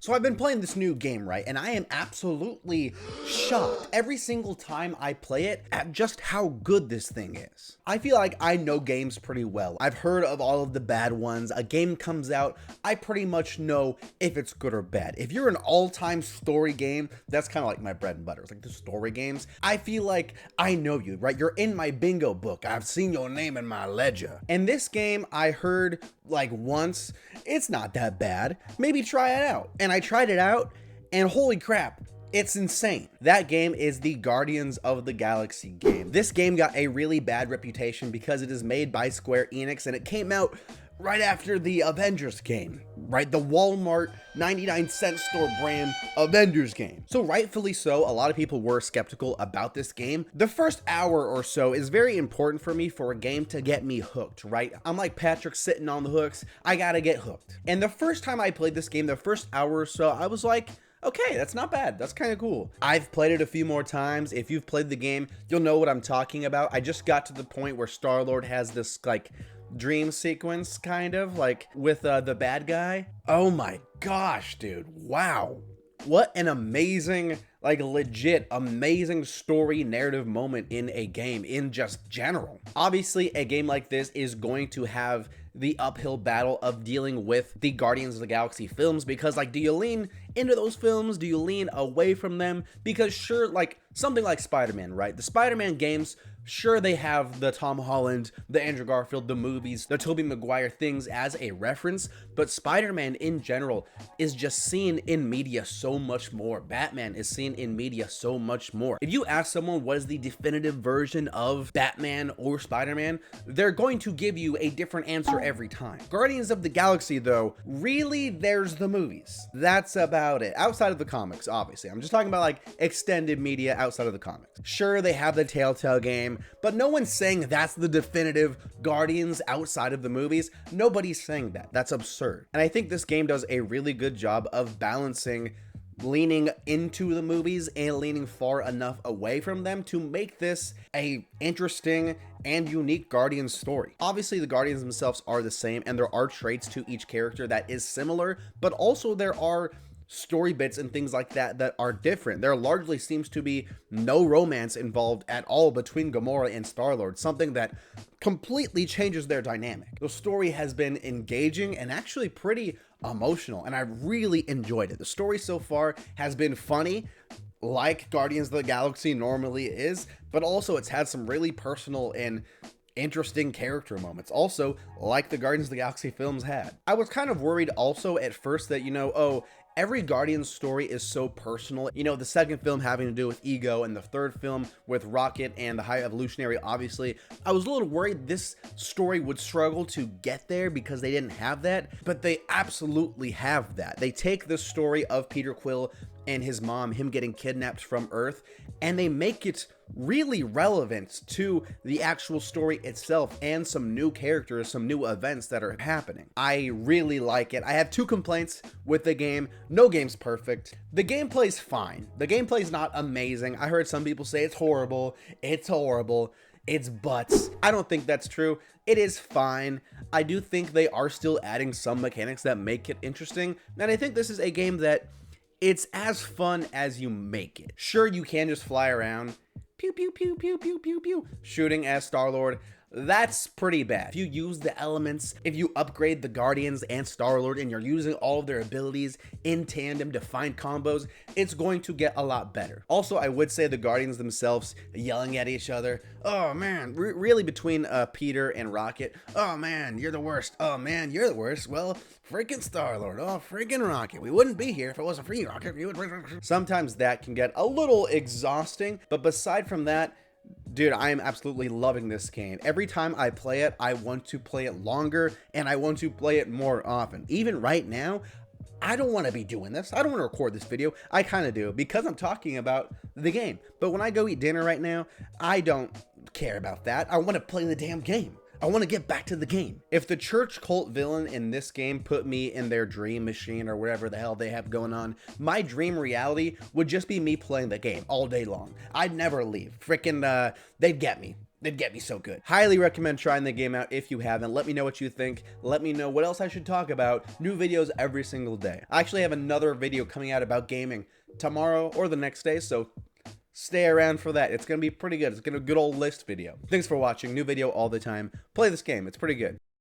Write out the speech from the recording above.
So I've been playing this new game, right? And I am absolutely shocked every single time I play it at just how good this thing is. I feel like I know games pretty well. I've heard of all of the bad ones. A game comes out, I pretty much know if it's good or bad. If you're an all-time story game, that's kind of like my bread and butter. It's like the story games. I feel like I know you, right? You're in my bingo book. I've seen your name in my ledger. And this game I heard like once, it's not that bad. Maybe try it out. And I tried it out, and holy crap, it's insane. That game is the Guardians of the Galaxy game. This game got a really bad reputation because it is made by Square Enix, and it came out right after the Avengers game, right? The Walmart 99-cent store brand Avengers game. So rightfully so, a lot of people were skeptical about this game. The first hour or so is very important for me for a game to get me hooked, right? I'm like Patrick sitting on the hooks. I gotta get hooked. And the first time I played this game, the first hour or so, I was like, okay, that's not bad. That's kind of cool. I've played it a few more times. If you've played the game, you'll know what I'm talking about. I just got to the point where Star-Lord has this like dream sequence kind of like with the bad guy. Oh my gosh, dude. Wow. What an amazing, like legit amazing story narrative moment in a game in just general. Obviously, a game like this is going to have the uphill battle of dealing with the Guardians of the Galaxy films, because like, do you lean into those films? Do you lean away from them? Because sure, like something like Spider-Man, right? The Spider-Man games, sure, they have the Tom Holland, the Andrew Garfield, the movies, the Tobey Maguire things as a reference, but Spider-Man in general is just seen in media so much more. Batman is seen in media so much more. If you ask someone what is the definitive version of Batman or Spider-Man, they're going to give you a different answer every time. Guardians of the Galaxy, though, really, there's the movies. That's about it. Outside of the comics, obviously. I'm just talking about like extended media outside of the comics. Sure, they have the Telltale game, but no one's saying that's the definitive Guardians outside of the movies. Nobody's saying that. That's absurd. And I think this game does a really good job of balancing leaning into the movies and leaning far enough away from them to make this a interesting and unique Guardians story. Obviously, the Guardians themselves are the same, and there are traits to each character that is similar, but also there are story bits and things like that that are different. There largely seems to be no romance involved at all between Gamora and Star-Lord, something that completely changes their dynamic. The story has been engaging and actually pretty emotional, and I really enjoyed it. The story so far has been funny, like Guardians of the Galaxy normally is, but also it's had some really personal and interesting character moments, also like the Guardians of the Galaxy films had. I was kind of worried also at first that, oh, every Guardians story is so personal. The second film having to do with Ego, and the third film with Rocket and the High Evolutionary, obviously. I was a little worried this story would struggle to get there because they didn't have that, but they absolutely have that. They take the story of Peter Quill and his mom, him getting kidnapped from Earth, and they make it really relevant to the actual story itself and some new characters, some new events that are happening. I really like it. I have two complaints with the game. No game's perfect. The gameplay's fine. The gameplay's not amazing. I heard some people say it's horrible. It's horrible. It's butts. I don't think that's true. It is fine. I do think they are still adding some mechanics that make it interesting, and I think this is a game that it's as fun as you make it. Sure, you can just fly around, pew, pew, pew, pew, pew, pew, pew, shooting as Star-Lord. That's pretty bad. If you use the elements, if you upgrade the Guardians and Star-Lord and you're using all of their abilities in tandem to find combos, it's going to get a lot better. Also, I would say the Guardians themselves yelling at each other, oh man, really between Peter and Rocket, oh man, you're the worst, oh man, you're the worst, well, freaking Star-Lord, oh freaking Rocket, we wouldn't be here if it wasn't for you, Rocket. Sometimes that can get a little exhausting, but beside from that, dude, I am absolutely loving this game. Every time I play it, I want to play it longer, and I want to play it more often. Even right now, I don't want to be doing this. I don't want to record this video. I kind of do, because I'm talking about the game. But when I go eat dinner right now, I don't care about that. I want to play the damn game. I want to get back to the game. If the church cult villain in this game put me in their dream machine or whatever the hell they have going on, my dream reality would just be me playing the game all day long. I'd never leave. Frickin', they'd get me. It'd get me so good. Highly recommend trying the game out if you haven't. Let me know what you think. Let me know what else I should talk about. New videos every single day. I actually have another video coming out about gaming tomorrow or the next day, so stay around for that. It's going to be pretty good. It's going to be a good old list video. Thanks for watching. New video all the time. Play this game. It's pretty good.